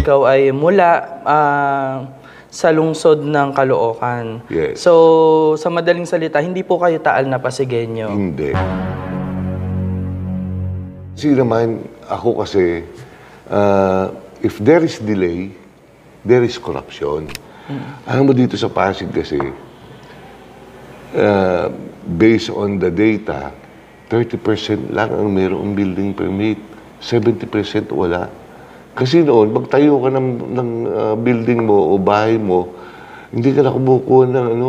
ikaw ay mula sa lungsod ng Caloocan. Yes. So, sa madaling salita, hindi po kayo Taal na Pasigueño. Hindi. Kasi naman, ako kasi, if there is delay, there is corruption. Alam mo dito sa Pasig kasi, based on the data, 30% lang ang mayroong building permit. 70% wala. Kasi noon, magtayo ka ng building mo o bahay mo, hindi ka na kumukuha ng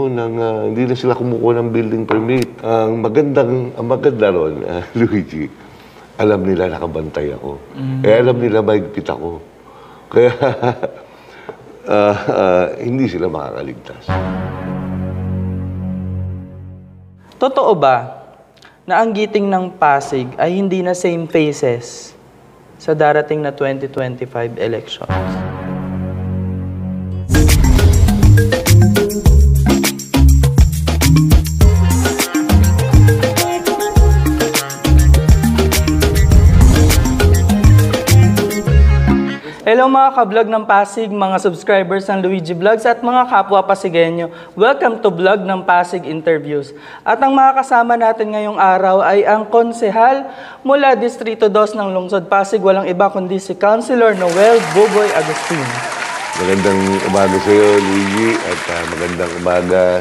hindi na sila kumukuha ng building permit. Ang maganda ron, Luigi, alam nila nakabantay ako. Alam nila mahigpit ako. Kaya hindi sila makakaligtas. Totoo ba na ang giting ng Pasig ay hindi na same faces sa darating na 2025 elections? Hello mga ka-vlog ng Pasig, mga subscribers ng Luigi Vlogs at mga kapwa Pasigueño. Welcome to Vlog ng Pasig Interviews. At ang mga kasama natin ngayong araw ay ang konsehal mula Distrito 2 ng Lungsod Pasig. Walang iba kundi si Councilor Noel Buboy Agustin. Magandang umaga sa iyo, Luigi, at magandang umaga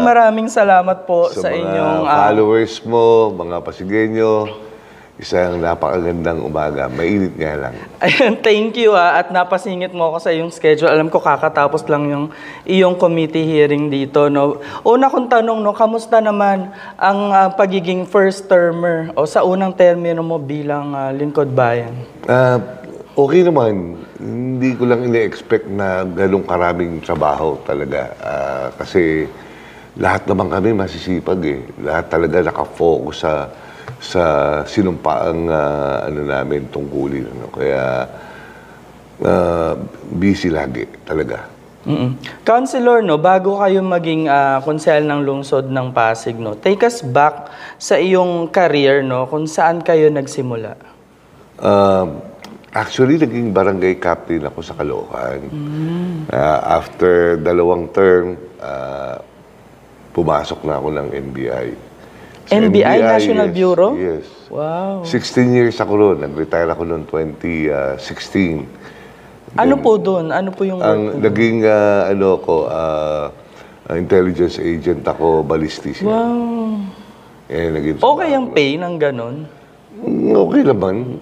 maraming salamat po sa inyong followers mo, mga Pasigueño. Isang napakagandang umaga. Mainit nga lang. Ayun, thank you at napasingit mo ako sa iyong schedule. Alam ko kakatapos lang yung iyong committee hearing dito. No? Una kong tanong, no, kamusta naman ang pagiging first termer o sa unang termino mo bilang lingkod bayan? Okay naman. Hindi ko lang ina-expect na ganong karaming trabaho talaga. Kasi lahat naman kami masisipag eh. Lahat talaga nakafocus sa sinumpaang namin tungkulin. Kaya busy lagi talaga. Councilor, no, bago kayo maging konsehal ng lungsod ng Pasig, no, take us back sa iyong career, no, kung saan kayo nagsimula. Actually, naging barangay captain ako sa Caloocan. After 2 term, pumasok na ako ng NBI. NBI, National yes, Bureau? Yes. Wow. 16 years ako roon. Nag-retire ako noong 2016. Ano po doon? Ano po yung work? Naging intelligence agent ako, ballistic. Wow. Okay ang pay ng ganon? Okay naman.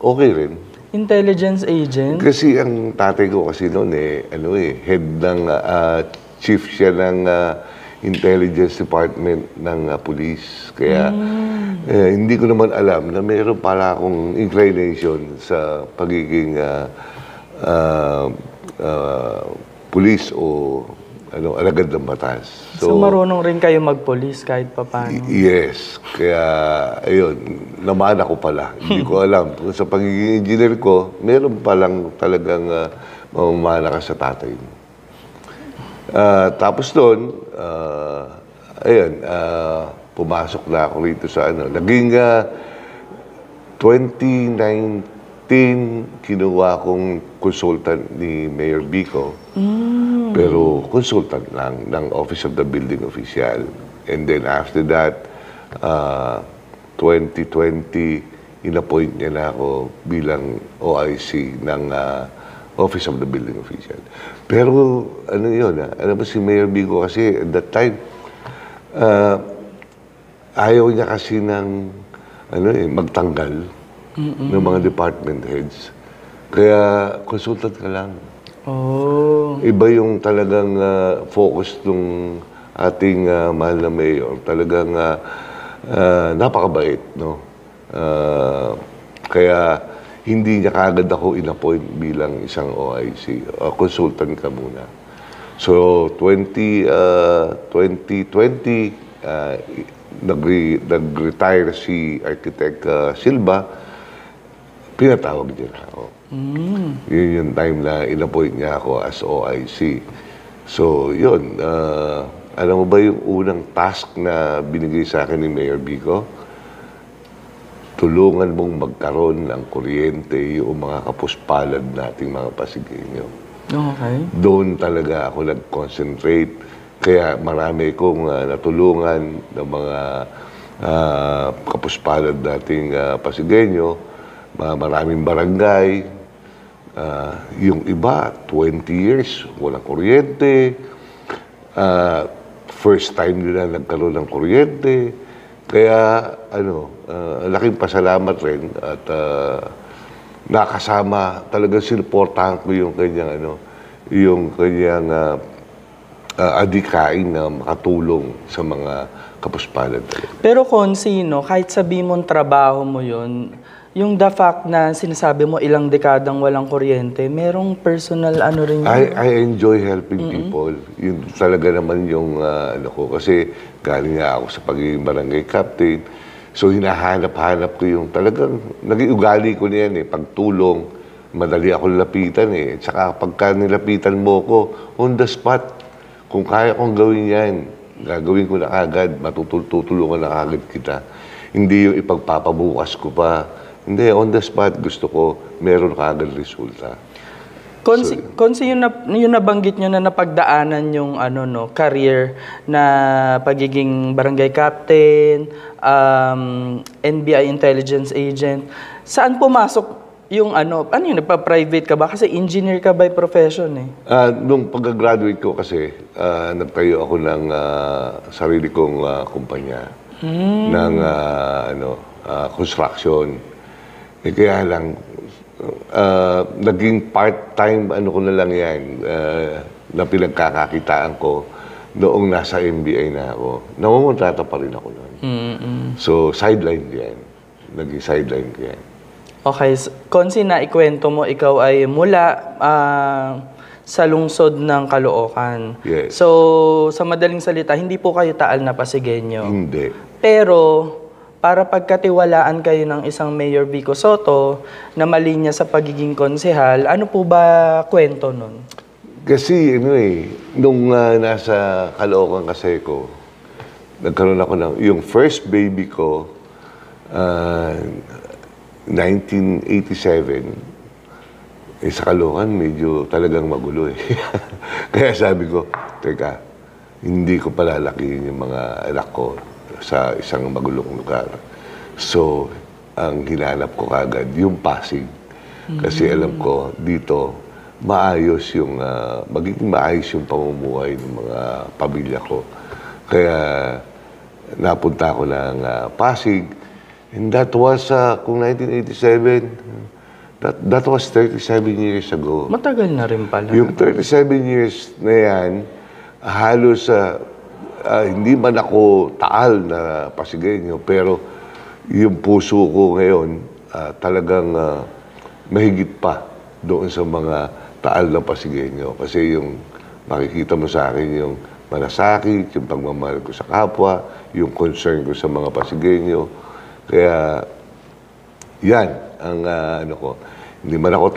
Okay rin. Intelligence agent? Kasi ang tatay ko kasi noon head ng chief siya ng Intelligence Department ng police. Kaya hindi ko naman alam na mayroon pala akong inclination sa pagiging police o alagad ng batas. So marunong rin kayo mag-police kahit papano? Yes. Kaya, ayun, namana ko pala. Hindi ko alam. Sa pagiging engineer ko, meron palang talagang mamamana ka sa tatay mo. Tapos doon, pumasok na ako rito sa Naging 2019, kinuha akong consultant ni Mayor Bico. Pero consultant lang ng Office of the Building Official. And then after that, 2020, in-appoint niya na ako bilang OIC ng Office of the Building Official. Pero, si Mayor Bico kasi, at that time, ayaw niya kasi ng, magtanggal ng mga department heads. Kaya, consultant ka lang. Oh. Iba yung talagang focus ng ating mahal na mayor. Talagang napakabait, no? Kaya, hindi niya kagad ako in-appoint bilang isang OIC. Consultant ka muna. So, 2020, nag-retire si Architect Silva, pinatawag niya na ako. Yun yung time na in-appoint niya ako as OIC. So, yun. Alam mo ba yung unang task na binigay sa akin ni Mayor Bico? tulungan mong magkaroon ng kuryente yung mga kapuspalad nating mga Pasigueño. Okay. Doon talaga ako nag-concentrate. Kaya marami kong natulungan ng mga kapuspalad nating Pasigueño, maraming barangay. Yung iba, 20 years, walang kuryente. First time nila nagkaroon ng kuryente. Kaya, laking pasalamat rin at nakasama, talagang sinuportahan ko yung kanyang adikain na makatulong sa mga kapuspalad. Pero Consino, kahit sabi mong trabaho mo yun, yung the fact na sinasabi mo ilang dekadang walang kuryente, merong personal rin yun? I enjoy helping people. Yun talaga naman yung ko. Kasi galing nga ako sa pagiging barangay captain. So hinahanap-hanap ko yung talagang, naging ugali ko na yan pagtulong, madali ako lapitan Tsaka pagka nilapitan mo ko, on the spot, kung kaya kong gawin yan, gagawin ko na agad, matutulungan na agad kita. Hindi yung ipagpapabukas ko pa. Hindi, on the spot, gusto ko, meron ka agad resulta. Konsi yung nabanggit nyo na napagdaanan yung career na pagiging barangay captain, NBI intelligence agent. Saan pumasok yung yun, nagpa-private ka ba? Kasi engineer ka by profession Nung pag-graduate ko kasi, nagtayo ako ng sarili kong kumpanya ng construction. Kaya lang, naging part-time ko na lang yan na pinagkakakitaan ko noong nasa MBA na ako. Namumuntata pa rin ako noon. So, sideline ko yan. Naging sideline ko yan. Okay. Konsi, na ikwento mo, ikaw ay mula sa lungsod ng Caloocan. Yes. So, sa madaling salita, hindi po kayo Taal na Pasigueño. Hindi. Pero, para pagkatiwalaan kayo ng isang Mayor Vico Soto na malinya sa pagiging konsehal, ano po ba kwento nun? Kasi, nung nasa Caloocan kasi ko, nagkaroon ako yung first baby ko, 1987, sa Caloocan, medyo talagang magulo Kaya sabi ko, teka, hindi ko palalakihin yung mga anak ko sa isang magulong lugar. So, ang hinanap ko kagad, yung Pasig. Kasi alam ko, dito, magiging maayos yung pamumuhay ng mga pamilya ko. Kaya, napunta ako ng Pasig. And that was, kung 1987, that was 37 years ago. Matagal na rin pala. Yung 37 years na yan, halos hindi man ako Taal na Pasigueño, pero yung puso ko ngayon talagang mahigit pa doon sa mga Taal na Pasigueño. Kasi yung makikita mo sa akin yung malasakit, yung pagmamahal ko sa kapwa, yung concern ko sa mga Pasigueño. Kaya yan ang ko. Hindi man ako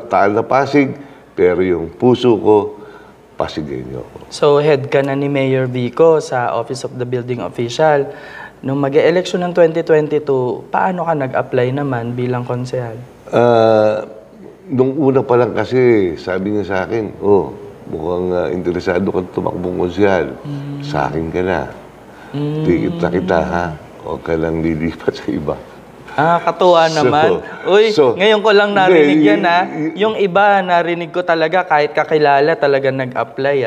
Taal na Pasig, pero yung puso ko, Pasigueño. So, head ka na ni Mayor Vico sa Office of the Building Official. Nung mag-e-election ng 2022, paano ka nag-apply naman bilang konsehal? Nung una pa lang kasi, sabi niya sa akin, mukhang interesado kang tumakbong konsehal. Sa akin ka na. Tikit na kita, ha? Huwag ka lang lilipat sa iba. Katuwa naman. Ngayon ko lang narinig yan, Yung iba, narinig ko talaga, kahit kakilala, talaga nag-apply,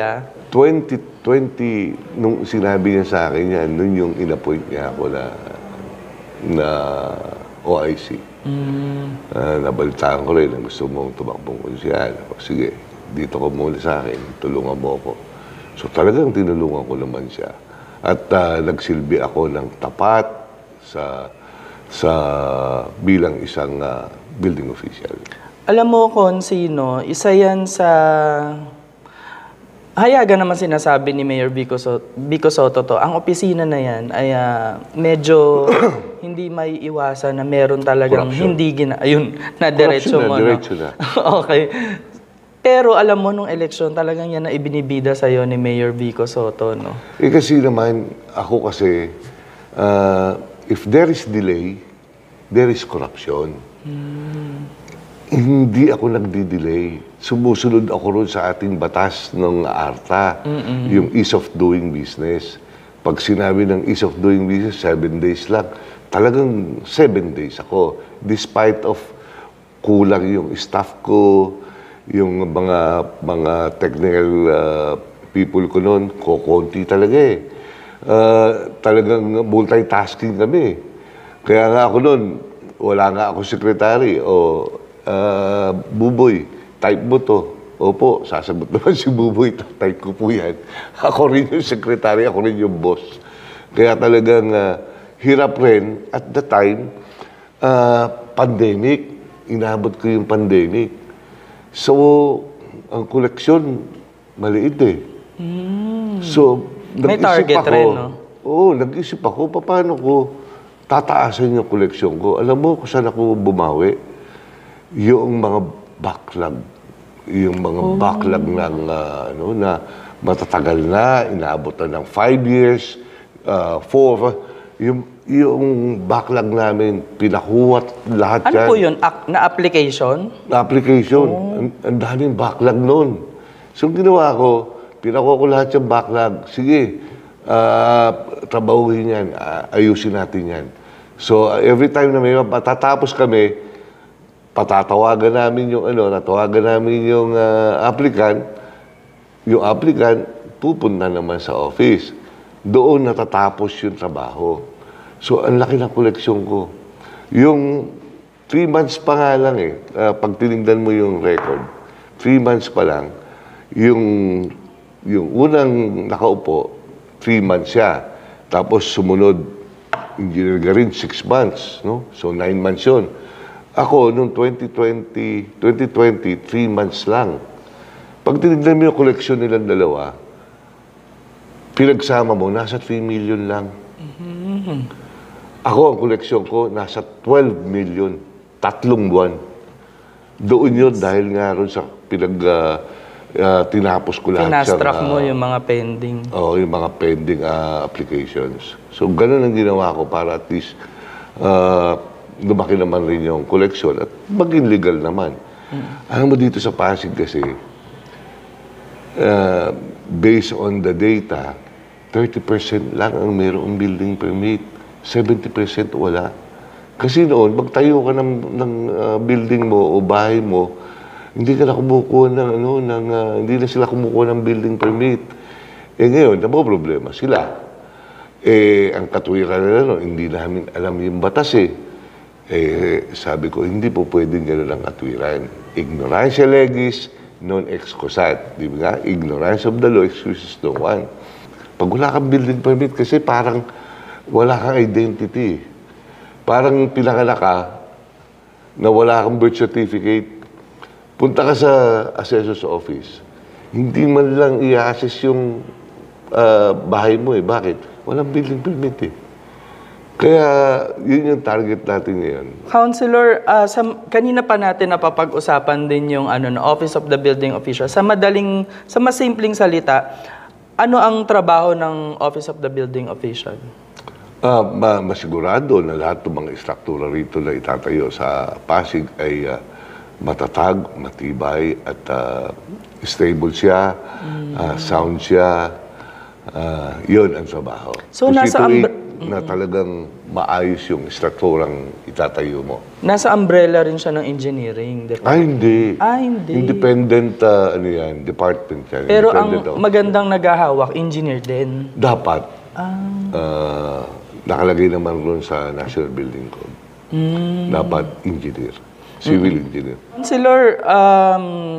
2020, nung sinabi niya sa akin yan, nun yung in-appoint niya ako na OIC. Nabalitaan ko rin na gusto mong tumakbong konsehal. Sige, dito ka muna sa akin, tulungan mo ako. So talagang tinulungan ko naman siya. At nagsilbi ako ng tapat sa bilang isang building official. Alam mo, Consino, isa yan sa hayagan naman sinasabi ni Mayor Vico Soto to. Ang opisina na yan ay medyo hindi may iwasan na meron talagang Corruption. hindi ayun, na-diretso mo. Diretso na. Okay. Pero alam mo, nung eleksyon, talagang yan na ibinibida sa'yo ni Mayor Vico Soto, no? Kasi naman, ako kasi, if there is delay, there is corruption. Hindi ako nagdi-delay. Sumusunod ako ron sa ating batas ng ARTA, yung ease of doing business. Pag sinabi ng ease of doing business, 7 days lang. Talagang 7 days ako. Despite of kulang yung staff ko, yung mga technical people ko noon, kukunti talaga eh. Talagang multitasking kami. Kaya nga ako noon, wala nga ako sekretary o Buboy, type mo to. Opo, sasagot naman si Buboy, type ko po yan. Ako rin yung sekretary, ako rin yung boss. Kaya talagang hirap rin at the time, pandemic, inabot ko yung pandemic. So, ang koleksyon, maliit eh. So, May target ako, rin, no? Oo, nag-isip ako, paano ko tataasan yung koleksyon ko. Alam mo kung saan ako bumawi? Yung mga backlog. Yung mga backlog ng, na matatagal na, inaabot na ng 5 years, 4, yung backlog namin, pinakuwat lahat Ano yan. po yun? Na application? Application. Ang daming backlog noon. So, ginawa ko, pinakuha ko lahat yung backlog. Sige, trabahuhin yan, ayusin natin yan. So, every time na may matatapos kami, patatawagan namin yung tatawagan namin yung applicant. Yung applicant, pupunta naman sa office. Doon natatapos yung trabaho. So, ang laki ng koleksyon ko. Yung 3 months pa nga lang eh, pag tinignan mo yung record, 3 months pa lang, yung unang nakaupo, 3 months siya. Tapos sumunod, engineer Garin, 6 months. No? So, 9 months yun. Ako, noong 2020, 3 months lang. Pag tinignan mo yung koleksyon nilang dalawa, pinagsama mo, nasa 3 million lang. Ako, ang koleksyon ko, nasa 12 million. 3 buwan. Doon yun, dahil nga ron sa tinapos ko lahat. Fast-track mo yung mga pending. Oo, yung mga pending applications. So, ganun ang ginawa ko para at least lumaki naman rin yung koleksyon at maging legal naman. Alam mo dito sa Pasig kasi, based on the data, 30% lang ang mayroong building permit. 70% wala. Kasi noon, magtayo ka ng building mo o bahay mo, hindi ka na kumukuha hindi na sila kumukuha ng building permit. Ngayon, problema sila. Ang katwiran nila noon, hindi namin alam yung batas eh. Sabi ko, hindi po pwedeng gano'n ang katwiran. Ignorancia legis, non excusat. Di ba nga? Ignorance of the law excuses no one. Pag wala kang building permit, kasi parang wala kang identity. Parang pinanganak ka na wala kang birth certificate. Punta ka sa assessor's office. Hindi man lang i-assess yung bahay mo eh. Bakit? Walang building permit eh. Kaya yun yung target natin ngayon. Councilor, kanina pa natin napapag-usapan din yung Office of the Building Official. Sa mas simpleng salita, ano ang trabaho ng Office of the Building Official? Masigurado na lahat ng mga istruktura rito na itatayo sa Pasig ay matatag, matibay at stable siya, sound siya. Yun ang trabaho. So, nasa na talagang maayos yung istrukturang itatayo mo. Nasa umbrella rin siya ng engineering department? Hindi. Hindi. Independent, department yan. Pero ang magandang naghahawak, engineer din? Dapat. Nakalagay naman ron sa National Building Code. Dapat engineer. Civil engineer. Councilor,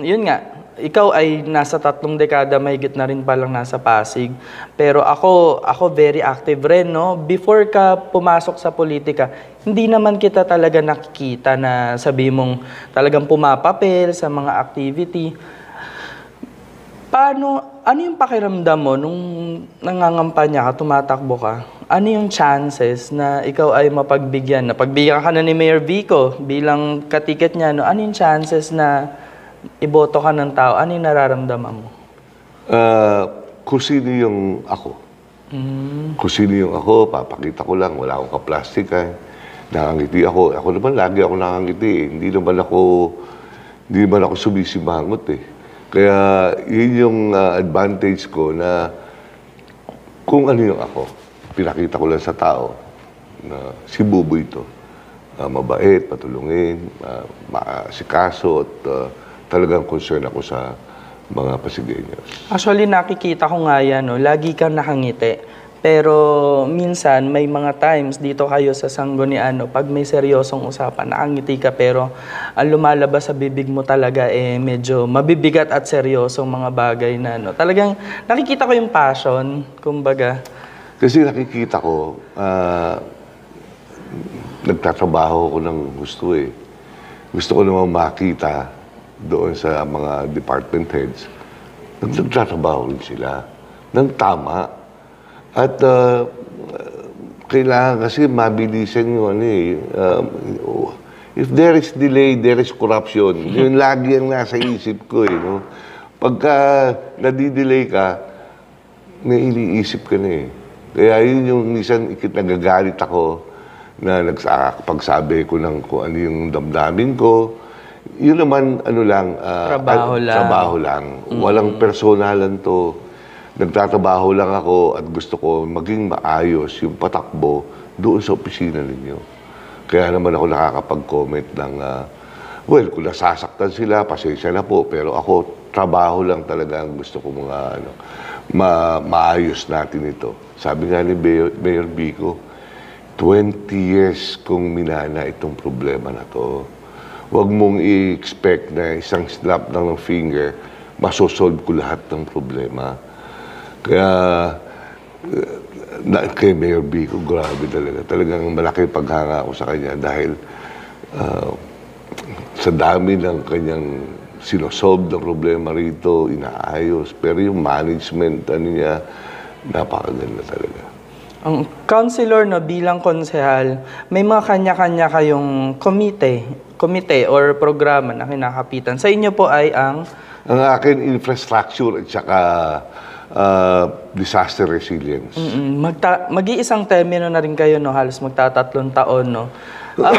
yun nga, ikaw ay nasa 3 dekada, mahigit na rin palang nasa Pasig. Pero ako very active rin, no? Before ka pumasok sa politika, hindi naman kita talaga nakikita na sabi mong talagang pumapapel sa mga activity. Ano yung pakiramdam mo nung nangangampanya ka, tumatakbo ka? Ano yung chances na ikaw ay mapagbigyan? Napagbigyan ka na ni Mayor Vico bilang katiket niya, no? Ano yung chances na iboto ka ng tao? Ano yung nararamdaman mo? Kung sino yung ako. Kung sino yung ako, papakita ko lang, wala akong kaplastikan. Nakangiti ako. Ako naman, lagi ako nakangiti eh. Hindi naman ako sumisimangot eh. Kaya yun yung advantage ko na kung ano yung ako. Pinakita ko lang sa tao na si Buboy ito. Mabait, patulungin, maasikaso at talagang concern ako sa mga Pasigueños. Actually, nakikita ko nga yan, no? Lagi kang nakangiti. Pero minsan, may mga times dito kayo sa Sangguniang, pag may seryosong usapan, nakangiti ka pero ang lumalabas sa bibig mo talaga medyo mabibigat at seryosong mga bagay na, no? Talagang nakikita ko yung passion, kumbaga. Kasi nakikita ko, nagtatrabaho ko ng gusto eh. Gusto ko naman makita doon sa mga department heads, nagtatrabaho rin sila ng tama. At kailangan kasi mabilisan yung ano eh. If there is delay, there is corruption. Yun lagi ang nasa isip ko eh. No? Pagka nadidelay ka, may iniisip ka na eh. Kaya yun yung minsan nagagalit ako na pagsabi ko ng kung ano yung damdamin ko. Yun naman, ano lang, trabaho lang. Walang personalan to. Nagtatrabaho lang ako at gusto ko maging maayos yung patakbo doon sa opisina ninyo. Kaya naman ako nakakapag-comment ng, well, kung nasasaktan sila, pasensya na po. Pero ako, trabaho lang talaga ang gusto ko mga, maayos natin ito. Sabi nga ni Mayor Vico, 20 years kong minana itong problema na to. Huwag mong i-expect na isang snap ng finger, masosolve ko lahat ng problema. Kaya, kay Mayor Vico, grabe talaga. Talagang malaki paghanga ako sa kanya dahil sa dami ng kanyang sinosolve ng problema rito, inaayos. Pero yung management, niya, napakaganda talaga. Ang councilor, no, bilang konsehal, may mga kanya-kanya kayong komite or programa na kinakapitan. Sa inyo po ay ang akin, infrastructure at saka disaster resilience. Mag-iisang termino na rin kayo, no? Halos magtatatlong taon, no?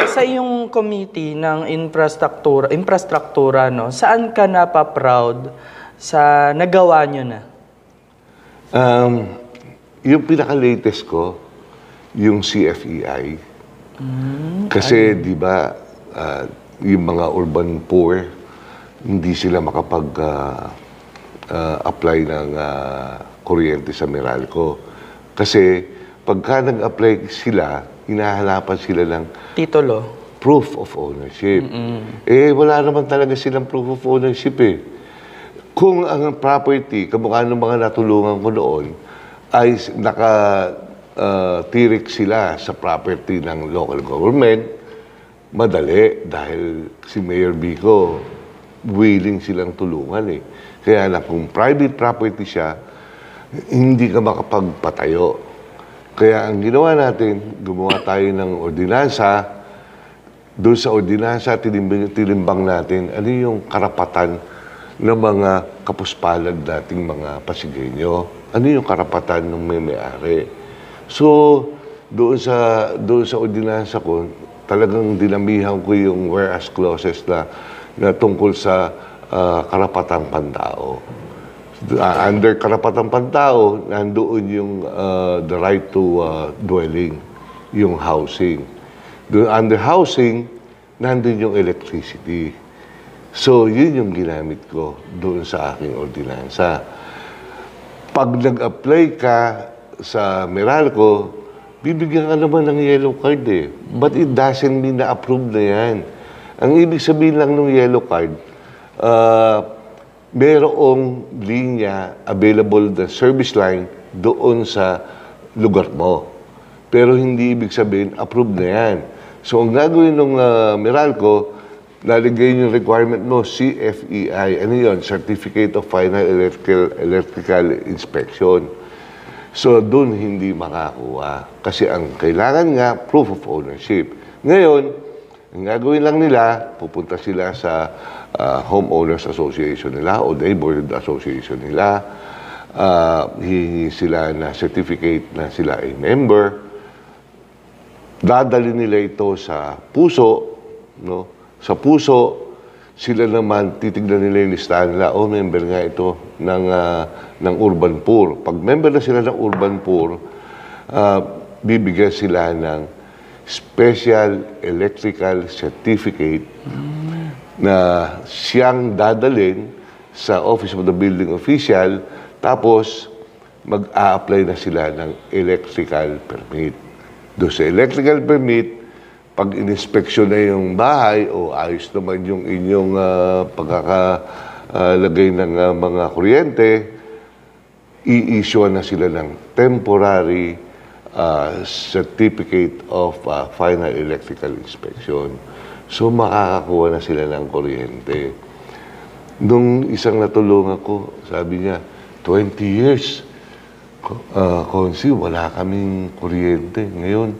Sa iyong committee ng infrastruktura, no? Saan ka napaproud sa nagawa nyo na? Yung pinaka-latest ko, yung CFEI. Kasi, di ba, yung mga urban poor, hindi sila apply ng kuryente sa Meralco. Kasi pagka nag-apply sila, hinahanapan sila ng titulo, proof of ownership. Wala naman talaga silang proof of ownership eh. Kung ang property, kamukha ng mga natulungan ko noon, ay nakatirik sila sa property ng local government, madali dahil si Mayor Vico, willing silang tulungan eh. Kaya na kung private property siya, hindi ka makapagpatayo. Kaya ang ginawa natin, gumawa tayo ng ordinansa. Doon sa ordinansa, tinimbang natin ano yung karapatan ng mga kapuspalad nating mga Pasigueño. Ano yung karapatan ng may-ari. So, doon sa ordinansa ko, talagang dinamihan ko yung whereas clauses na tungkol sa karapatang pantao. Under karapatang pantao, nandoon yung the right to dwelling, yung housing. Under housing, nandoon yung electricity. So, yun yung ginamit ko doon sa aking ordinansa. Pag nag-apply ka sa Meralco, bibigyan ka naman ng yellow card eh. But it doesn't mean na approve na yan. Ang ibig sabihin lang ng yellow card, merong linya available na service line doon sa lugar mo. Pero hindi ibig sabihin, approved na yan. So, ang gagawin ng Meralco, lalagay yung requirement mo, CFEI, ano yun? Certificate of Final Electrical Inspection. So, doon hindi makakuha. Kasi ang kailangan nga, proof of ownership. Ngayon, ang gagawin lang nila, pupunta sila sa homeowners association nila o neighborhood association nila. Hihingi sila na certificate na sila ay member. dadali nila ito sa puso, no? Sa puso, sila naman, titignan nila yung listahan nila, member nga ito ng Urban Poor. Pag member na sila ng Urban Poor, bibigyan sila ng Special Electrical Certificate na siyang dadalhin sa Office of the Building Official, tapos mag-a-apply na sila ng electrical permit. Doon sa electrical permit, pag in-inspection na yung bahay o ayos naman yung inyong pagkakalagay ng mga kuryente, i-issue na sila ng temporary certificate of final electrical inspection. So makakakuha na sila ng kuryente. Nung isang natulungan ko, sabi niya, 20 years, Konsi, wala kaming kuryente. Ngayon,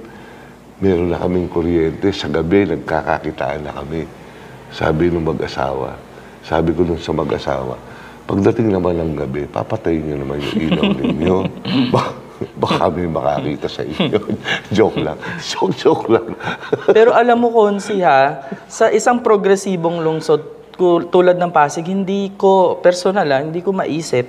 meron na kaming kuryente. Sa gabi, nagkakakitaan na kami. Sabi nung mag-asawa. Sabi ko nung sa mag-asawa, pagdating naman ng gabi, papatayin niyo naman yung ilaw ninyo. Baka kami makakita sa inyo. Joke lang. Joke lang. Pero alam mo, Konsi, sa isang progresibong lungsod tulad ng Pasig, hindi ko maisip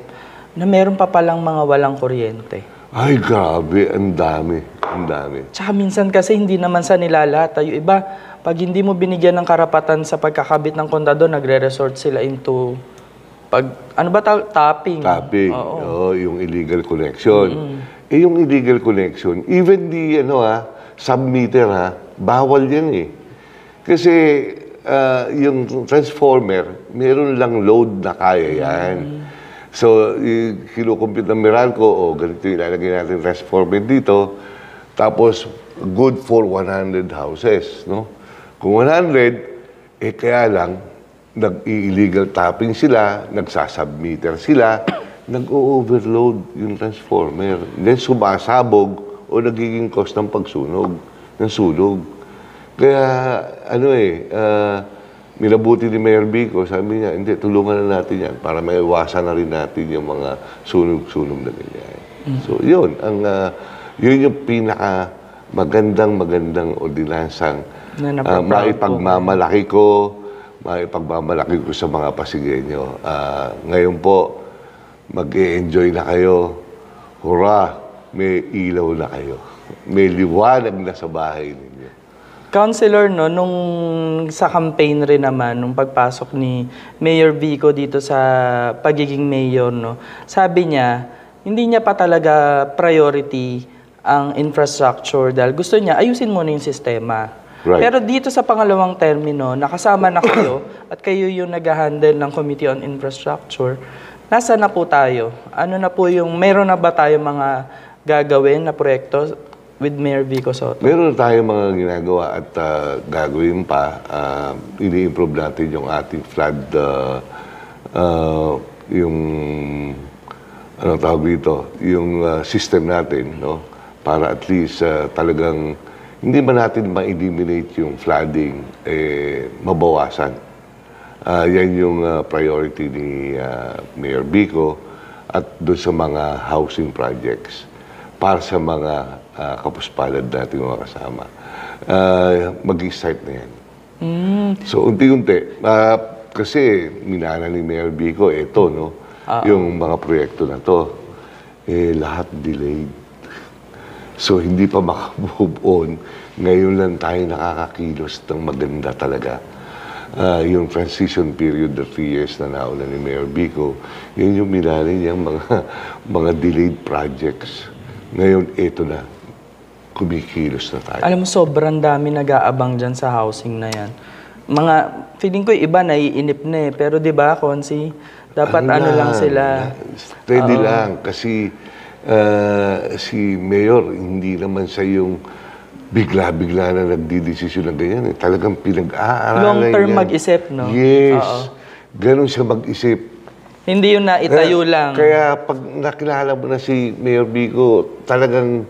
na meron pa palang mga walang kuryente. Ay, grabe. Ang dami. Ang dami. Tsaka minsan kasi hindi naman sa nilalata. Yung iba, pag hindi mo binigyan ng karapatan sa pagkakabit ng kontador, nagre-resort sila into tapping. Tapping. Oo. Oo, yung illegal connection. Yung illegal connection, even the submeter, bawal yan eh. Kasi yung transformer, meron lang load na kaya yan. So, kinukumpit ng Meralco, ganito yung ilalagay natin transformer dito, tapos good for 100 houses, no? Kung 100, kaya lang, nag-illegal tapping sila, nagsasubmeter sila, nag-o-overload yung transformer. Then sumasabog o nagiging cause ng pagsunog, ng sunog. Kaya, minabuti ni Mayor Vico, sabi niya, hindi, tulungan na natin yan para maiwasan na rin natin yung mga sunog-sunog na ganyan. So, yun. Yun yung pinaka magandang ordinansang maipagmamalaki ko sa mga Pasigueño. Ngayon po, mag-e-enjoy na kayo. Hurra! May ilaw na kayo. May liwanag na sa bahay ninyo. Councilor, nung sa campaign rin naman, nung pagpasok ni Mayor Vico dito sa pagiging mayor, sabi niya, hindi niya pa talaga priority ang infrastructure dahil gusto niya ayusin muna yung sistema. Right. Pero dito sa pangalawang termino, nakasama na kayo at kayo yung nag-handle ng Committee on Infrastructure, nasa na po tayo? Meron na ba tayo mga gagawin na proyekto with Mayor Vico Sotto? Meron tayong mga ginagawa at gagawin pa. Ini-improve natin yung ating flood, yung system natin, no? Para at least talagang hindi man natin ma-eliminate yung flooding, mabawasan. Yan yung priority ni Mayor Vico at doon sa mga housing projects para sa mga kapuspalad natin mga kasama. Mag-start na yan. So, unti-unti. Kasi minana ni Mayor Vico, yung mga proyekto na to, lahat delayed. So, hindi pa maka-move on. Ngayon lang tayo nakakakilos ng maganda talaga. Yung transition period na 3 years na nauna ni Mayor Vico, yun yung minana niyang mga delayed projects. Ngayon, ito na. Kumikilos na tayo. Alam mo, sobrang dami nag-aabang dyan sa housing na yan. Feeling ko iba naiinip na eh. Pero di ba, Konsi, dapat lang sila. Steady lang. Kasi si Mayor, hindi naman sa yung bigla-bigla na nagdidesisyon ng ganyan. Talagang pinag-aaralan Long term yan. mag-isip, no? Yes. Ganon siya mag-isip. Hindi yung naitayo lang. Kaya pag nakilala mo na si Mayor Vico, talagang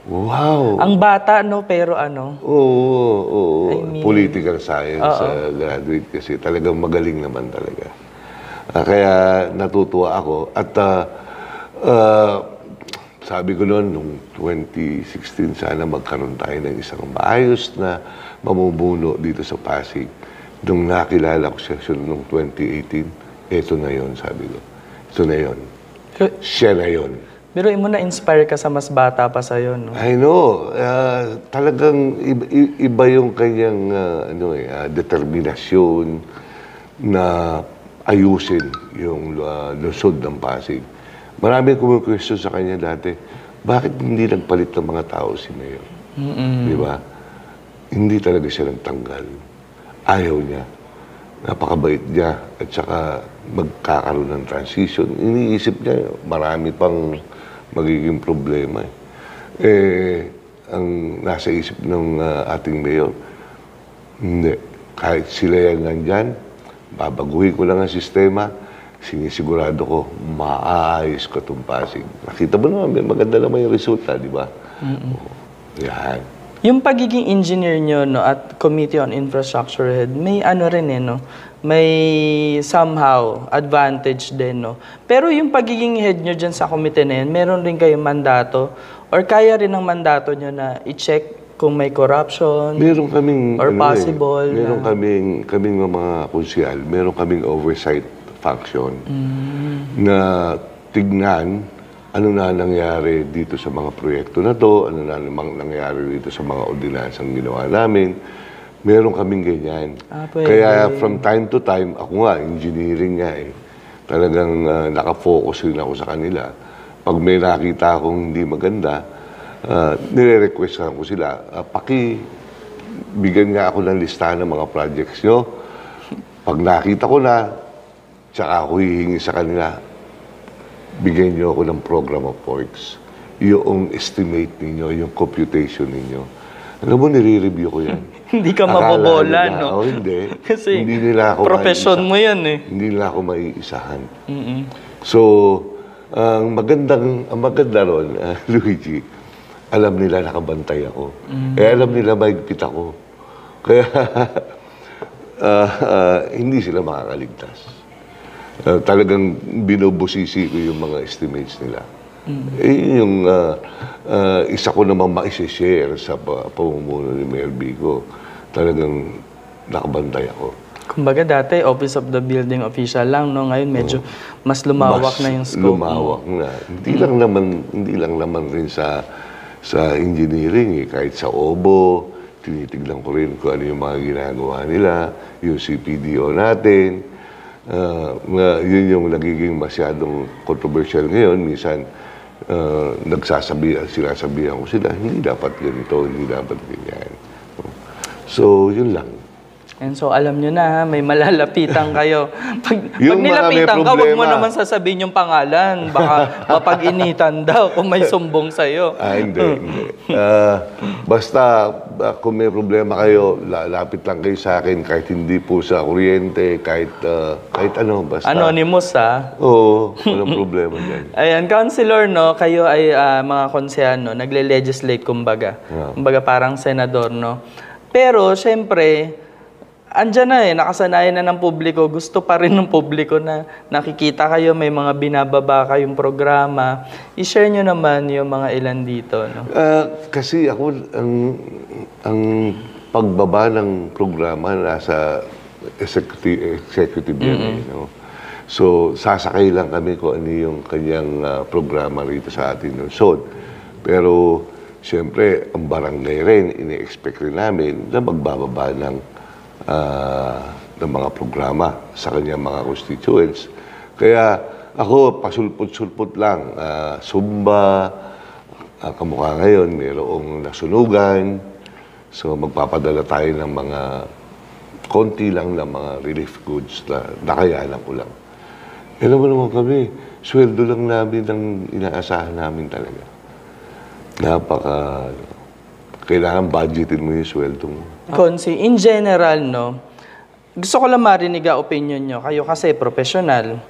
wow. Ang bata, no? Pero Oo. I mean, political science graduate kasi talagang magaling naman talaga. Kaya natutuwa ako. At sabi ko noon, nung 2016, sana magkaroon tayo ng isang maayos na mamumuno dito sa Pasig. Nung nakilala ko siya noong 2018, eto na yon, sabi ko. Ito na yon. Siya na yon. Pero mo na-inspire ka sa mas bata pa sa'yo, no? I know. Talagang iba yung kanyang determinasyon na ayusin yung lungsod ng Pasig. Maraming kumukwestiyon sa kanya dati, bakit hindi nagpalit ng mga tao si Mayor? Di ba? Hindi talaga siya nagtanggal. Ayaw niya. Napakabait niya. At saka magkakaroon ng transition. Iniisip niya, marami pang magiging problema. Ang nasa isip ng ating Mayor, hindi. Kahit sila yan nandyan, babaguhin ko lang ang sistema, sinisigurado ko, maayos ko itong Pasig. Nakita mo naman, maganda naman yung resulta, di ba? Yan. Yung pagiging engineer nyo, no, at Committee on Infrastructure Head, may ano rin no? May somehow advantage din, no? Pero yung pagiging head nyo dyan sa committee na yan, meron rin kayong mandato or kaya rin ng mandato nyo na i-check kung may corruption Meron kaming or possible meron kaming mga konsyal, meron kaming oversight function na tignan ano na nangyari dito sa mga proyekto na to, ano na nangyari dito sa mga ordinansang ginawa namin. Meron kaming ganyan. Kaya from time to time, ako nga, engineering nga eh. Talagang nakafocus rin ako sa kanila. Pag may nakita akong hindi maganda, nire-requestan ko sila, bigyan nga ako ng listahan ng mga projects nyo. Pag nakita ko na, tsaka ako hihingi sa kanila, bigyan nyo ako ng program of works. Yung estimate ninyo, yung computation ninyo. Alam mo, nire-review ko yan. Hindi ka mabobola, no? Hindi. Kasi hindi nila ako profession mo yan eh. Hindi nila ako maiisahan. So, ang maganda ron, Luigi, alam nila nakabantay ako. Alam nila mahigpit ako. Kaya, hindi sila makakaligtas. Talagang binubusisi ko yung mga estimates nila. Yung isa ko naman maisishare sa pamumuno ni Mayor Vico, talagang nakabantay ako. Kumbaga dati, Office of the Building Official lang, no? Ngayon medyo mas lumawak na yung scope. Lumawak na. Hindi lang naman rin sa engineering, kahit sa OBO, tinitignan ko rin kung ano yung mga ginagawa nila, yung CPDO natin. Yun yung nagiging masyadong controversial ngayon. Minsan, sinasabihan ko sila, hindi dapat ganito, hindi dapat ganyan. So, yun lang. And so, alam nyo na, may malalapitan kayo. Pag Yung nilapitan ka, huwag mo problema. naman sasabihin yung pangalan. Baka mapag-initan daw kung may sumbong sa'yo. Hindi. Basta, kung may problema kayo, lapit lang kayo sa akin, kahit hindi po sa kuryente, kahit ano, basta. Anonymous, ha? Oo, walang problema dyan. Ayan, Councilor, no? Kayo ay mga konsehan, no? Nagle-legislate, kumbaga. Yeah. Kumbaga parang senador, no? Pero, syempre, andyan na nakasanayan na ng publiko. Gusto pa rin ng publiko na nakikita kayo, may mga binababa kayong programa. I-share nyo naman yung mga ilan dito, no? Kasi ako, ang pagbaba ng programa nasa executive yan, no? So, sasakay lang kami kung ano yung kanyang programa rito sa ating lungsod. Pero, siyempre, ang barangay rin, ini-expect rin namin na magbababa ng mga programa sa kanyang mga constituents. Kaya ako, pasulput-sulput lang. Sumba, kamukha ngayon, mayroong nasunugan. So magpapadala tayo ng mga konti lang ng mga relief goods na nakayanan ko lang. Alam mo naman kami, sweldo lang namin ang inaasahan namin talaga. Kailangan budgetin mo yung sweldo mo. Konsi, in general, no, gusto ko lang marinig ang opinion nyo. Kayo kasi professional.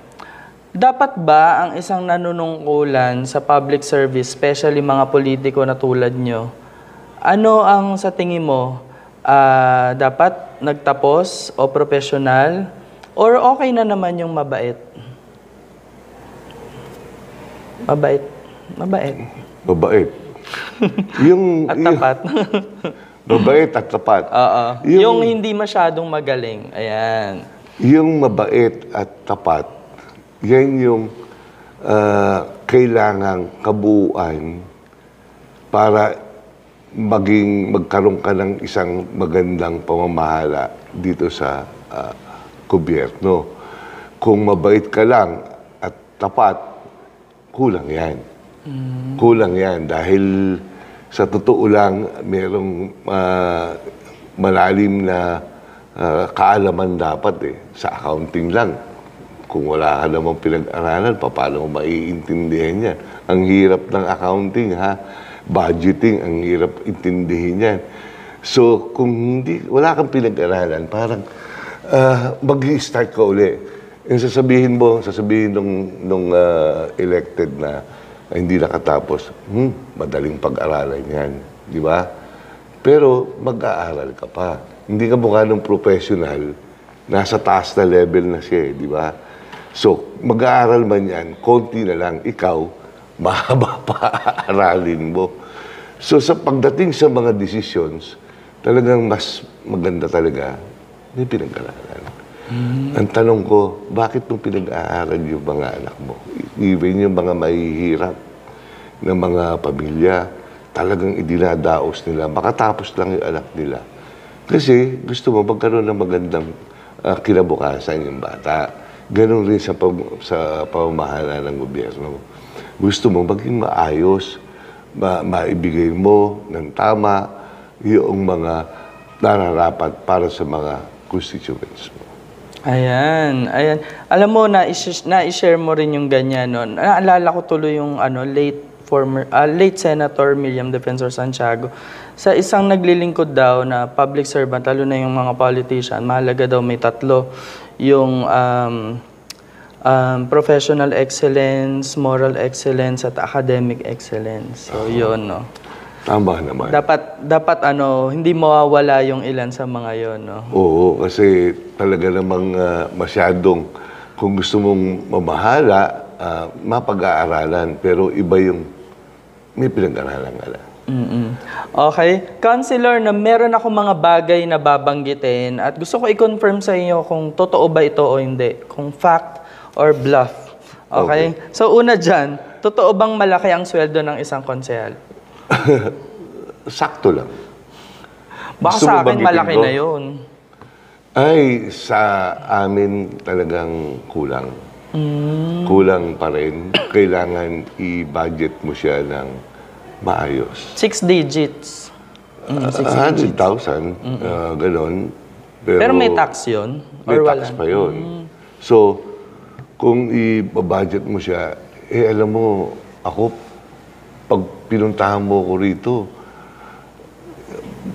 Dapat ba ang isang nanunungkulan sa public service, especially mga politiko na tulad nyo, ano ang sa tingin mo, dapat nagtapos o professional? Or okay na naman yung mabait? Mabait. Mabait. Mabait. Yung, At tapat. mabait at tapat. Oo. Yung hindi masyadong magaling. Ayan. Yung mabait at tapat, yan yung kailangang kabuuan para magkaroon ka ng isang magandang pamamahala dito sa gobyerno. Kung mabait ka lang at tapat, kulang yan. Kulang yan dahil sa totoo lang, merong malalim na kaalaman dapat sa accounting lang. Kung wala ka namang pinag-aralan, paano mo maiintindihan yan? Ang hirap ng accounting, ha? Budgeting, ang hirap intindihin yan. So, kung wala kang pinag-aralan, parang mag-i-start ka uli. Yung sasabihin nung elected na hindi nakatapos, madaling pag-aralan yan. Di ba? Pero mag-aaral ka pa. Hindi ka mukha ng professional, nasa taas na level na siya, di ba? So, mag-aaral man yan, konti na lang, ikaw, mahaba pa aralin mo. So, sa pagdating sa mga decisions, talagang mas maganda talaga, may pinag-aralan. Ang tanong ko, bakit mo pinag-aaral yung mga anak mo? Even yung mga mahihirap na mga pamilya, talagang idinadaos nila, makatapos lang yung anak nila. Kasi gusto mo magkaroon ng magandang kinabukasan yung bata. Ganon rin sa pamamahala ng gobyerno. Gusto mo maging maayos, maibigay mo ng tama yung mga nararapat para sa mga constituents mo. Ayan, ayan. Alam mo, na-share mo rin yung ganyan, no? Naalala ko tuloy yung late Senator Miriam Defensor Santiago. Sa isang naglilingkod daw na public servant, lalo na yung mga politician, mahalaga daw may 3. Yung professional excellence, moral excellence, at academic excellence. So, yun, no? Tama naman. Dapat hindi mawawala yung ilan sa mga yon, no? Oo, kasi talaga namang masyadong, kung gusto mong mamahala, mapag-aaralan, pero iba yung may pinag-aralan nga lang. Okay. Counselor, na meron ako mga bagay na babanggitin at gusto ko i-confirm sa inyo kung totoo ba ito o hindi. Kung fact or bluff. Okay? So, una dyan, totoo bang malaki ang sweldo ng isang konsehal? Sakto lang. Baka Gusto sa mo akin banggitin malaki ko? na yun. Ay, sa amin talagang kulang. Kulang pa rin. Kailangan i-budget mo siya ng maayos. 6 digits. 100,000, ganon. Pero may tax yun? May Or tax wala? pa yun. So, kung i-budget mo siya, alam mo, ako, pag pinuntahan mo ko rito,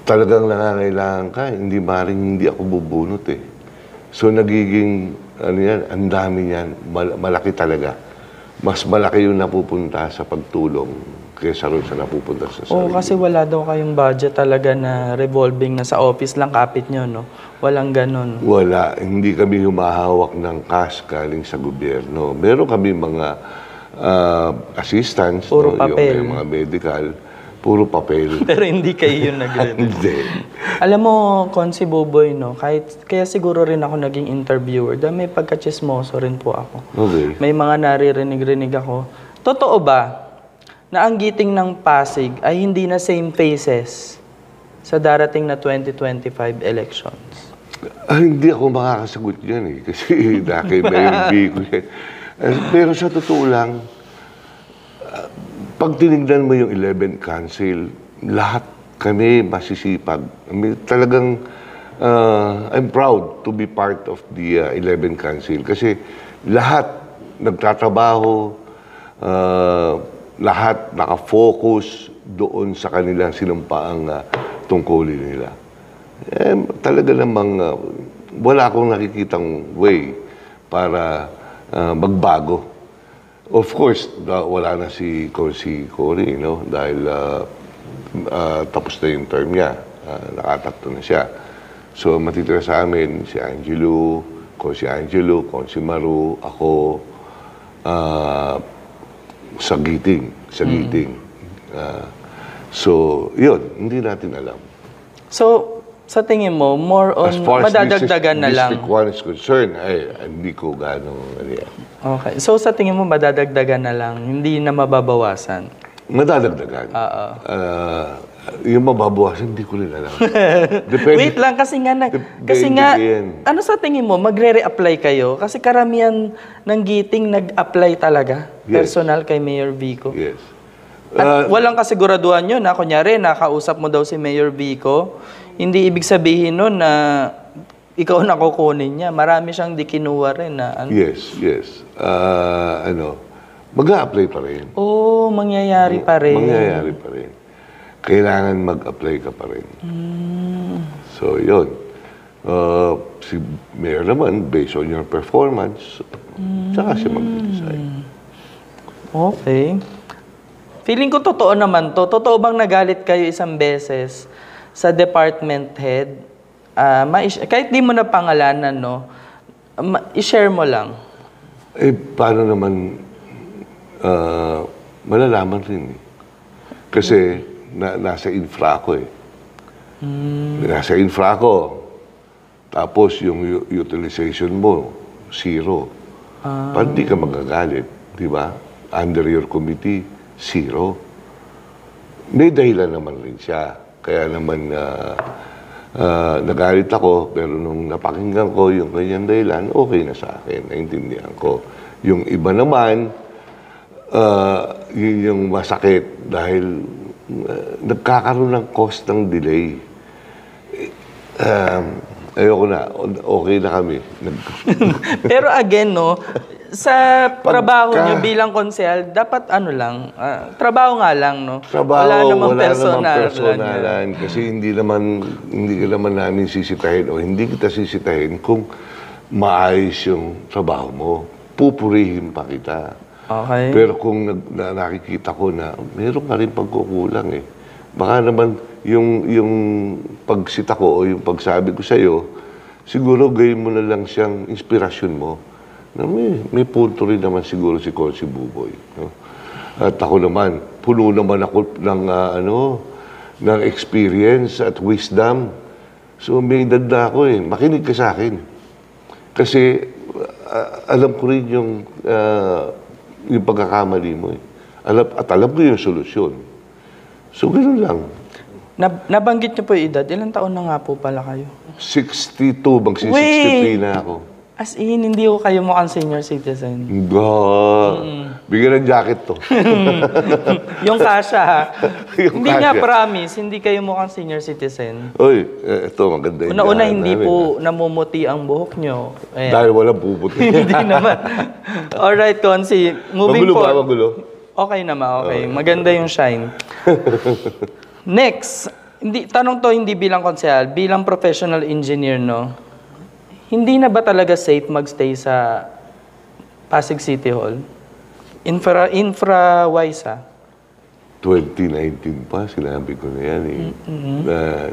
talagang nangangailangan ka, hindi maring hindi ako bubunot eh. So, nagiging, ang dami yan, malaki talaga. Mas malaki yung napupunta sa pagtulong kaysa rin sa napupunta sa sarili. Oo, kasi wala daw kayong budget talaga na revolving na sa office lang kapit nyo, no? Walang ganon. Wala. Hindi kami humahawak ng cash galing sa gobyerno. Meron kami mga assistants, Puro papel. yung mga medical, puro papel. Pero hindi kayo yung Hindi. Alam mo, Consi Boboy, no? Kaya siguro rin ako naging interviewer dahil may pagka-chismoso rin po ako. Okay. May mga naririnig-rinig ako. Totoo ba na ang giting ng Pasig ay hindi na same faces sa darating na 2025 elections? Hindi ako makakasagot yan eh. Kasi nakaiba ko yan. Pero sa totoo lang, pag tinignan mo yung 11th Council, lahat kami masisipag. I mean, talagang I'm proud to be part of the 11th Council kasi lahat nagtatrabaho, lahat nakafocus doon sa kanilang sinumpaang tungkulin nila. Talaga namang wala akong nakikitang way para magbago. Of course, wala na si Cory, no? Dahil tapos na yung term niya. Nakatakto na siya. So, matitira sa amin si Consi Angelo, Consi Maru, ako, Sa Giting. So, yun, hindi natin alam. So, sa tingin mo, more on As far as madadagdagan na lang. District 1 is concerned, ay, hindi ko gano'ng ano yan. Okay. So, sa tingin mo, madadagdagan na lang, hindi na mababawasan? Madadagdagan. Oo. Yung mababawasan, hindi ko rin alam. Depende. Wait lang, kasi nga, Depende. ano sa tingin mo, magre-reapply kayo? Kasi karamihan ng Giting nag-apply talaga, Yes. personal kay Mayor Vico. Yes. At walang kasiguraduhan yun, na kunyari, nakausap mo daw si Mayor Vico, hindi ibig sabihin nun na ikaw nakukunin niya. Marami siyang di kinuha rin na ano. Yes. Mag-a-apply pa rin. Oh, mangyayari pa rin. Mangyayari pa rin. Kailangan mag-apply ka pa rin. So, yun. Si Mayor naman, based on your performance, saka siya mag-decide. Okay. Feeling ko totoo naman to. Totoo bang nagalit kayo isang beses sa department head? Kahit di mo na pangalanan, no? I-share mo lang. Eh, paano naman malalaman rin eh. Kasi nasa infra ako eh. Nasa infra ako. Tapos yung utilization mo, 0. Paano di ka magagalit? Di ba? Under your committee, 0. May dahilan naman rin siya. Kaya naman nagalit ako, pero nung napakinggan ko yung kanyang dahilan, okay na sa akin. Naintindihan ko. Yung iba naman, yun yung masakit dahil nagkakaroon ng cost ng delay. Ayoko na. Okay na kami. Pero again, no, sa trabaho nyo bilang konsehal, dapat ano lang, trabaho nga lang, no? Wala namang personalan. Kasi hindi ka naman namin sisitahin o hindi kita sisitahin kung maayos yung trabaho mo. Pupurihin pa kita. Okay. Pero kung nakikita ko na meron ka rin pagkukulang eh. Baka naman yung pagsita ko o yung pagsabi ko sa'yo, siguro gayon mo na lang siyang inspirasyon mo na may punto rin naman siguro si Consi Buboy. No? At ako naman, puno naman ako ng experience at wisdom. So may edad na ako eh. Makinig ka sa akin. Kasi alam ko rin yung pagkakamali mo eh. Alam ko yung solusyon. So, gano'n lang. Nabanggit niyo po yung edad. Ilang taon na nga po pala kayo? 62, magsi-63 na ako. As in, hindi ko kayo mukhang senior citizen. Bigyan ng jacket to. Yung kasha, ha? Yung Hindi nga kasya. promise, hindi kayo mukhang senior citizen. Uy, ito maganda yung Una-una, jacket hindi namin, po namumuti ang buhok nyo. Ayan. Dahil walang puputi. Hindi naman. Alright, Consi. Moving Magulo ba? forward. Magulo? Okay naman, okay. Maganda yung shine. Next, tanong to hindi bilang konsehal, bilang professional engineer, no? Hindi na ba talaga safe magstay sa Pasig City Hall? Infra-wise, ha? 2019 pa, sinabi ko na yan eh.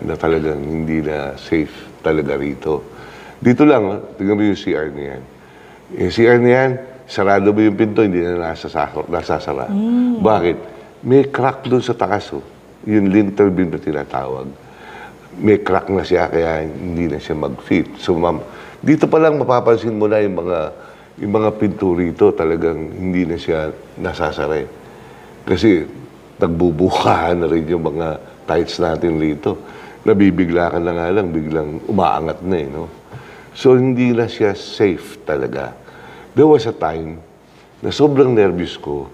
Na talagang hindi na safe talaga rito. Dito lang, tingnan mo yung CR na yan. Yung CR na yan, sarado mo yung pinto, hindi na nasasara. Bakit? May crack doon sa takas, oh. Yung lintel beam na tinatawag. May crack na siya, kaya hindi na siya mag-fit. So, ma'am, dito pa lang mapapansin mo na yung mga pinto rito, talagang hindi na siya nasasara. Kasi nagbubukahan na rin yung mga tiles natin rito. Nabibigla ka na nga lang, biglang umaangat na eh, no? So, hindi na siya safe talaga. There was a time na sobrang nervous ko.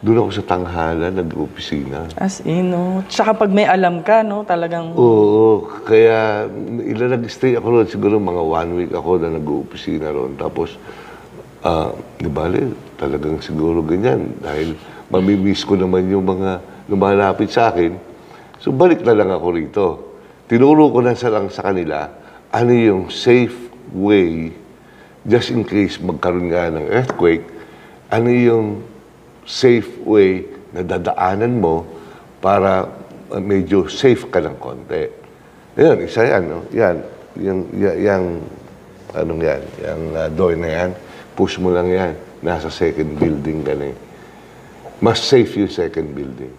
Doon ako sa tanghala, nag-opisina. As in, no? Tsaka pag may alam ka, no? Talagang... Oo, kaya nag-stay ako ron. Siguro mga 1 week ako na nag-opisina ron. Tapos, di bale, talagang siguro ganyan. Dahil mamimiss ko naman yung mga lumalapit sa akin. So, balik na lang ako rito. Tinuro ko na lang sa kanila ano yung safe way just in case magkaroon nga ng earthquake, ano yung safe way na dadaanan mo para medyo safe ka ng konti. Ayun, isa yan, no? Yan, yung door na yan, push mo lang yan, nasa second building ka na eh. mas safe yung second building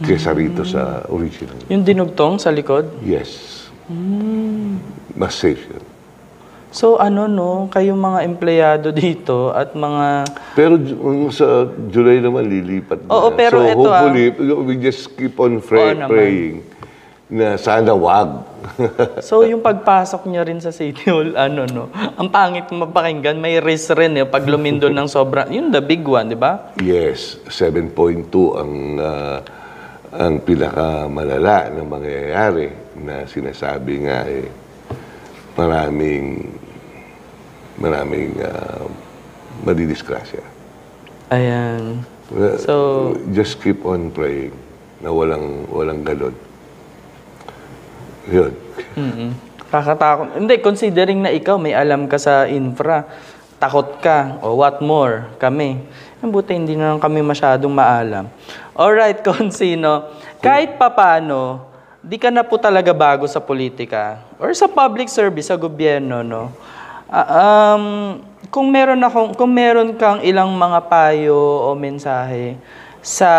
kesa rito sa original. Yung dinugtong sa likod? Yes. Mas safe yun. So ano no, kayong mga empleyado dito at mga... Pero sa July naman lilipat na. Oo, pero so ito, hopefully, we just keep on naman. praying na sana wag. So yung pagpasok niyo rin sa City Hall, ano no, ang pangit mapakinggan, may risk rin eh, pag lumindol ng sobra, yun the big one, di ba? Yes, 7.2 ang pinakamalala na mangyayari na sinasabi nga eh, maraming madidisgrasya. Ayan. So, just keep on praying na walang galon. Yun. kakatakot. Hindi, considering na ikaw may alam ka sa infra, takot ka, o what more, kami. Ang buti hindi na lang kami masyadong maalam. Alright, Consino, kahit papano, di ka na po talaga bago sa politika or sa public service, sa gobyerno, no? Kung meron kang ilang mga payo o mensahe sa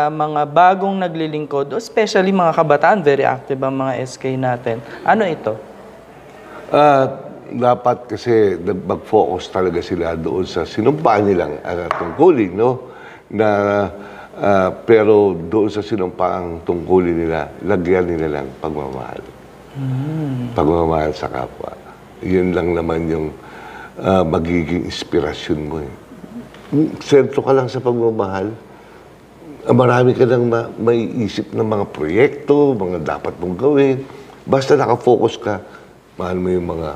mga bagong naglilingkod, especially mga kabataan, very active ang mga SK natin. Ano ito? Dapat kasi mag-focus talaga sila doon sa sinumpaan nilang tungkulin, no? Pero doon sa sinumpaang tungkulin nila, lagyan nila lang pagmamahal. Pagmamahal sa kapwa. Yun lang naman yung magiging inspirasyon mo. Sentro ka lang sa pagmamahal. Marami ka nang may isip ng mga proyekto, mga dapat mong gawin. Basta nakafocus ka, mahal mo yung mga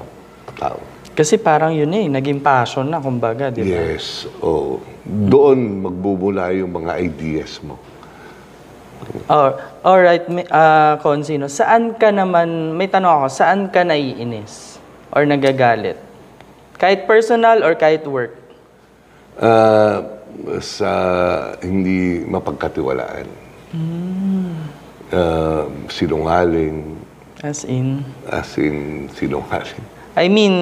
tao. Kasi parang yun naging passion na, kumbaga, di ba? Yes. Oh, doon magbubula yung mga ideas mo. Alright, Consino, saan ka naman, may tanong ako, saan ka naiinis or nagagalit? Kahit personal or kahit work? Sa hindi mapagkatiwalaan. Sinungaling. As in, Sinungaling. I mean,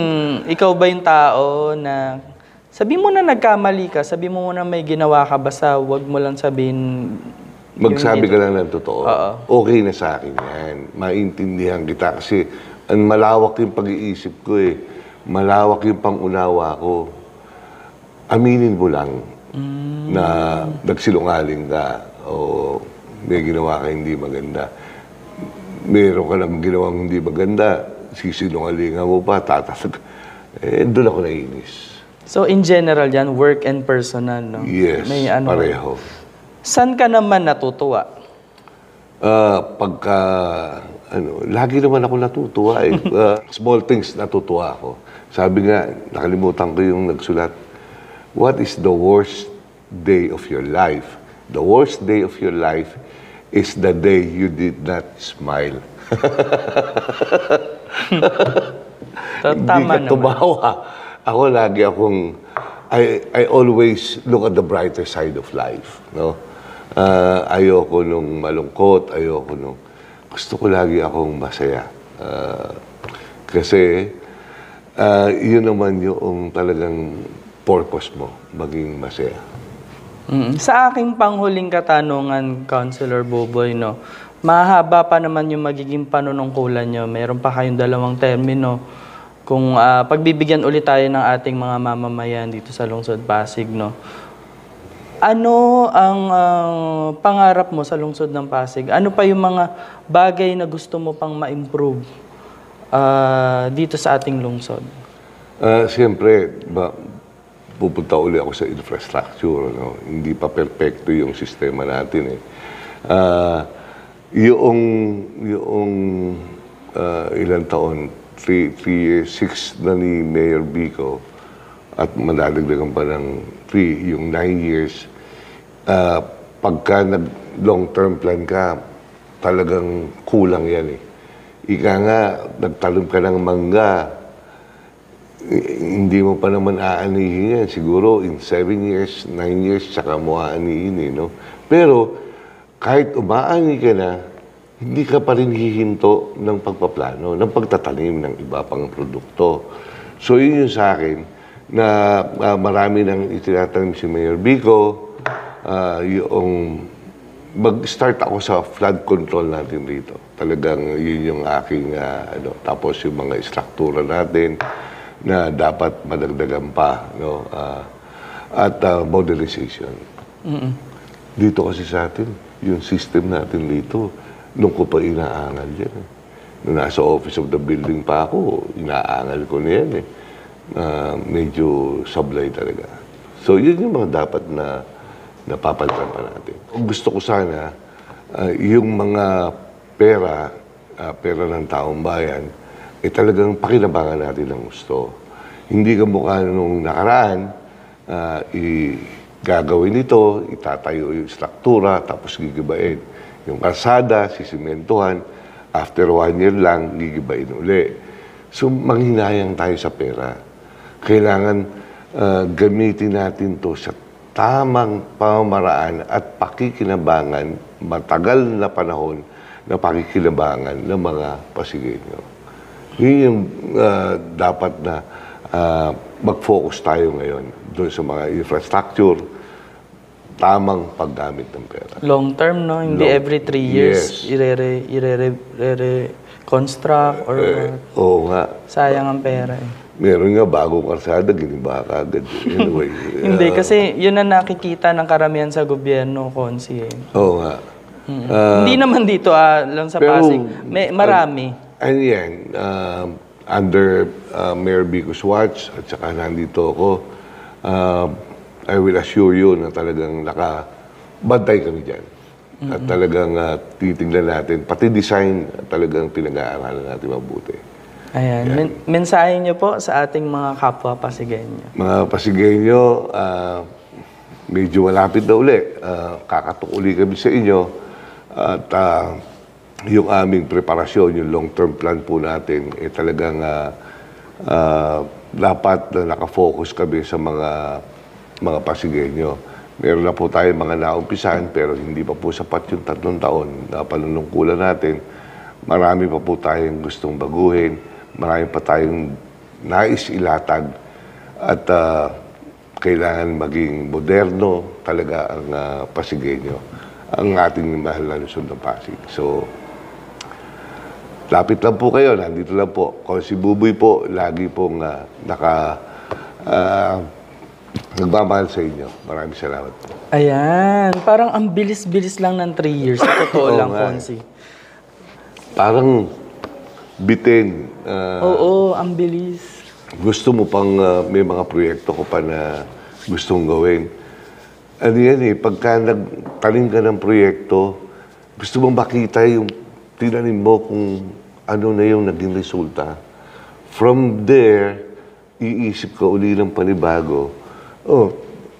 ikaw ba yung tao na sabi mo na nagkamali ka, sabi mo na may ginawa ka, basta wag mo lang sabihin. Magsabi ka lang ng totoo. Okay na sa akin yan. Maintindihan kita kasi ang malawak yung pag-iisip ko eh. Malawak yung pangunawa ko. Aminin mo lang na nagsilungaling ka o may ginawa ka hindi maganda. Meron ka lang ginawang hindi maganda, sisilungalingan mo pa, tatatag. Doon ako naiinis. So in general yan, work and personal, no? Yes, pareho. Saan ka naman natutuwa? Lagi naman ako natutuwa eh. Small things natutuwa ako. Sabi nga, nakalimutan ko yung nagsulat, what is the worst day of your life? The worst day of your life is the day you did not smile. Hindi ka tumawa. Ako lagi akong, I always look at the brighter side of life. No? Ayoko nung malungkot, ayoko nung, gusto ko lagi akong masaya. Kasi, yun naman yung talagang purpose mo, maging masaya. Sa aking panghuling katanungan, Councilor Boboy, no, mahaba pa naman yung magiging panunungkulan nyo. Meron pa kayong 2 termino. Kung pagbibigyan ulit tayo ng ating mga mamamayan dito sa Lungsod Pasig, no, ano ang pangarap mo sa Lungsod ng Pasig? Ano pa yung mga bagay na gusto mo pang ma-improve dito sa ating lungsod? Siyempre, pupunta uli ako sa infrastructure. No? Hindi pa perfecto yung sistema natin. Yung ilang taon, 3 years, 6 na ni Mayor Vico at madadagdagan pa ng 3, yung 9 years. Pagka nag-long-term plan ka, talagang kulang yan eh. Ika nga, nagtalong ka ng mangga, hindi mo pa naman aanihin yan. Siguro in 7 years, 9 years, saka mo aanihin eh, no? Pero kahit umaani ka na, hindi ka pa rin hihinto ng pagpaplano, ng pagtatanim ng iba pang produkto. So yun yung sa akin, na marami nang itinatanim si Mayor Vico, yung mag-start ako sa flood control natin dito. Talagang yun yung aking, tapos yung mga struktura natin na dapat madagdagan pa, no? At modernization. Dito kasi sa atin, yung system natin dito, nung ko pa inaangal yan. Nung nasa office of the building pa ako, inaangal ko na yan eh. Medyo sablay talaga. So, yun yung mga dapat na napapalitan pa natin. Gusto ko sana, yung mga pera ng taong bayan, talagang pakinabangan natin ng gusto. Hindi ka mukha nung nakaraan, gagawin ito, itatayo yung struktura, tapos gigibain. Yung kalsada, sisimentuhan, after 1 year lang, gigibain uli. So, manghinayang tayo sa pera. Kailangan gamitin natin to sa tamang pamamaraan at pakikinabangan, matagal na panahon na pakikinabangan ng mga Pasigueño. Yun yung dapat na mag-focus tayo ngayon doon sa mga infrastructure, tamang paggamit ng pera. Long term, no? Hindi every 3 years construct or Oo nga. sayang ang pera eh. Meron nga bagong kalsada, giniba ka agad. Anyway. Hindi, kasi yun ang nakikita ng karamihan sa gobyerno, Konsi eh. Oo nga. Hindi naman dito lang sa pero, Pasig. Marami. And yan, under Mayor Vico's watch, at saka nandito ako, I will assure you na talagang nakabantay kami dyan. At talagang titignan natin, pati design, talagang pinag-aaralan natin mabuti. Ayan. Mensahe niyo po sa ating mga kapwa Pasigueño. Mga Pasigueño, medyo malapit na uli. Kakatok uli kami sa inyo. At yung aming preparasyon, yung long-term plan po natin, talagang dapat na nakafocus kami sa mga Pasigueño. Meron na po tayong mga naumpisahan, pero hindi pa po sapat yung 3 taon na panunungkulan natin. Marami pa po tayong gustong baguhin. Marami pa tayong nais ilatag. At kailangan maging moderno talaga ang Pasigueño. Ang ating mahal na Luzon ng Pasig. So, lapit lang po kayo. Nandito lang po. Kung si Buboy po, lagi pong nagmamahal sa inyo. Maraming salamat po. Ayan. Parang ang bilis-bilis lang ng 3 years. Totoo lang, Konsi. Parang bitin. Oo, ang bilis. Gusto mo pang may mga proyekto ko pa na gustong gawin. Ano yan eh, pagka nagtanim ka ng proyekto, gusto mong makita yung tinanim mo kung ano na yung naging resulta. From there, iisip ka uli ng panibago,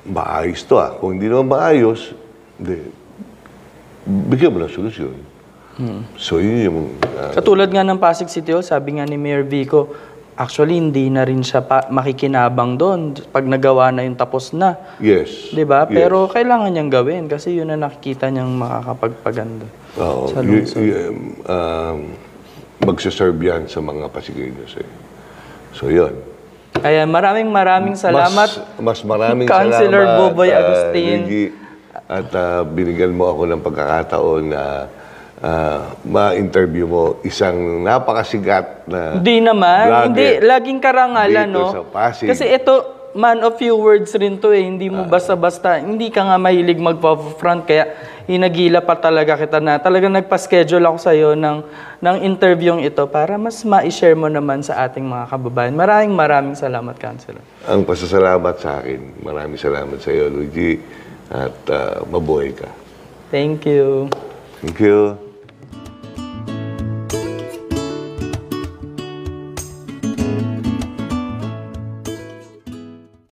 maayos to ah. Kung hindi naman maayos, bigyan mo ng solusyon. So yun yung... Katulad nga ng Pasig City Hall, sabi nga ni Mayor Vico, actually hindi na rin siya makikinabang doon pag nagawa na yung tapos na. Yes. 'Di ba? Yes. Pero kailangan niyang gawin kasi yun na nakikita niyang makakapagpaganda. Oo. Sa lungsod. Magsaserve yan sa mga Pasigueños eh. So yun. Kaya maraming salamat. Mas maraming Councilor salamat, Boboy Agustin. Luigi, at binigyan mo ako ng pagkakataon na ma-interview mo isang napakasigat na Hindi naman. vlogger Hindi. Laging karangalan, dito no? sa Pasig. Kasi ito, man of few words rin to eh. Hindi mo basta-basta. Hindi ka nga mahilig magpa-front. Kaya hinagila pa talaga kita na talagang nagpa-schedule ako sa'yo ng interviewing ito para mas ma-share mo naman sa ating mga kababayan. Maraming salamat, Councilor. Ang pasasalamat sa akin. Maraming salamat sa iyo, Luigi. At mabuhay ka. Thank you. Thank you.